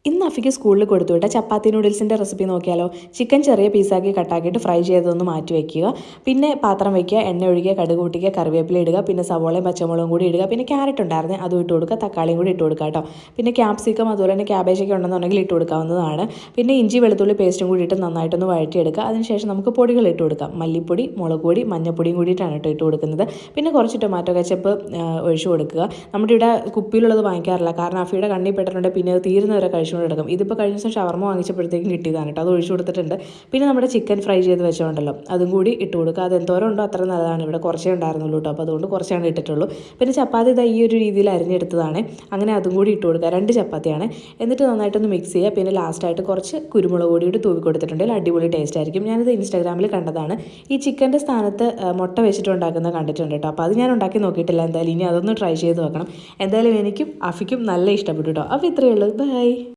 ഇന്ന് അഫിക്ക് സ്കൂളിൽ കൊടുത്തു വിട്ട ചപ്പാത്തി നൂഡിൽസിൻ്റെ റെസിപ്പി നോക്കിയാലോ. ചിക്കൻ ചെറിയ പീസാക്കി കട്ടാക്കിയിട്ട് ഫ്രൈ ചെയ്തൊന്ന് മാറ്റി വയ്ക്കുക. പിന്നെ പാത്രം വയ്ക്കുക, എണ്ണ ഒഴിക്കുക, കടുക് പൊട്ടിക്കുക, കറിവേപ്പില ഇടുക, പിന്നെ സവോളയും പച്ചമുളകും കൂടി ഇടുക, പിന്നെ ക്യാരറ്റ് ഉണ്ടായിരുന്നു അതും ഇട്ട് കൊടുക്കുക, തക്കാളിയും കൂടി ഇട്ട് കൊടുക്കുക കേട്ടോ. പിന്നെ ക്യാപ്സിക്കം അതുപോലെ തന്നെ ക്യാബേജൊക്കെ ഉണ്ടെന്നുണ്ടെങ്കിൽ ഇട്ട് കൊടുക്കാവുന്നതാണ്. പിന്നെ ഇഞ്ചി വെളുത്തുള്ളി പേസ്റ്റും കൂടി ഇട്ട് നന്നായിട്ടൊന്ന് വഴറ്റിയെടുക്കുക. അതിനുശേഷം നമുക്ക് പൊടികൾ ഇട്ട് കൊടുക്കാം. മല്ലിപ്പൊടി, മുളക് പൊടി, മഞ്ഞപ്പൊടിയും കൂടിയിട്ടാണ് ഇട്ട് കൊടുക്കുന്നത്. പിന്നെ കുറച്ച് ടൊമാറ്റോ കെച്ചപ്പ് ഒഴിച്ചു കൊടുക്കുക. നമ്മുടെ ഇവിടെ കുപ്പിയിലുള്ളത് വാങ്ങിക്കാറില്ല, കാരണം അഫിയുടെ കണ്ണിൽ പെട്ടിട്ടുണ്ട്, പിന്നെ അത് തീരുന്നവരെ കഴിച്ചുകൊണ്ട് എടുക്കും. ഇതിപ്പോൾ കഴിഞ്ഞ ദിവസം ഷവർമ വാങ്ങിച്ചപ്പോഴത്തേക്കും കിട്ടിയതാണ് കേട്ടോ, അത് ഒഴിച്ചു കൊടുത്തിട്ടുണ്ട്. പിന്നെ നമ്മുടെ ചിക്കൻ ഫ്രൈ ചെയ്ത് വെച്ചോണ്ടല്ലോ അതും കൂടി ഇട്ട് കൊടുക്കുക. അത് എന്തോരം ഉണ്ടോ അത്ര നല്ലതാണ്. ഇവിടെ കുറച്ചേ ഉണ്ടായിരുന്നുള്ളൂ കേട്ടോ, അപ്പോൾ അതുകൊണ്ട് കുറച്ചാണ് ഇട്ടിട്ടുള്ളൂ. പിന്നെ ചപ്പാത്തി ഇതാ ഈ ഒരു രീതിയിൽ അരിഞ്ഞെടുത്തതാണ്, അങ്ങനെ അതും കൂടി ഇട്ട് കൊടുക്കുക. 2 ചപ്പാത്തിയാണ്. എന്നിട്ട് നന്നായിട്ടൊന്ന് മിക്സ് ചെയ്യുക. പിന്നെ ലാസ്റ്റായിട്ട് കുറച്ച് കുരുമുളക് പൊടിയോട് തൂവി കൊടുത്തിട്ടുണ്ടെങ്കിൽ അടിപൊളി ടേസ്റ്റ് ആയിരിക്കും. ഞാനിത് ഇൻസ്റ്റാഗ്രാമിൽ കണ്ടതാണ്. ഈ ചിക്കൻ്റെ സ്ഥാനത്ത് മുട്ട വെച്ചിട്ട് ഉണ്ടാക്കുന്നത് കണ്ടിട്ടുണ്ട് കേട്ടോ, അപ്പോൾ അത് ഞാൻ ഉണ്ടാക്കി നോക്കിയിട്ടില്ല. എന്തായാലും ഇനി അതൊന്ന് ട്രൈ ചെയ്ത് നോക്കണം. എന്തായാലും എനിക്കും അഫിക്കും നല്ല ഇഷ്ടപ്പെട്ടു കേട്ടോ. അപ്പോൾ ഇത്രയേ ഉള്ളൂ, ബൈ.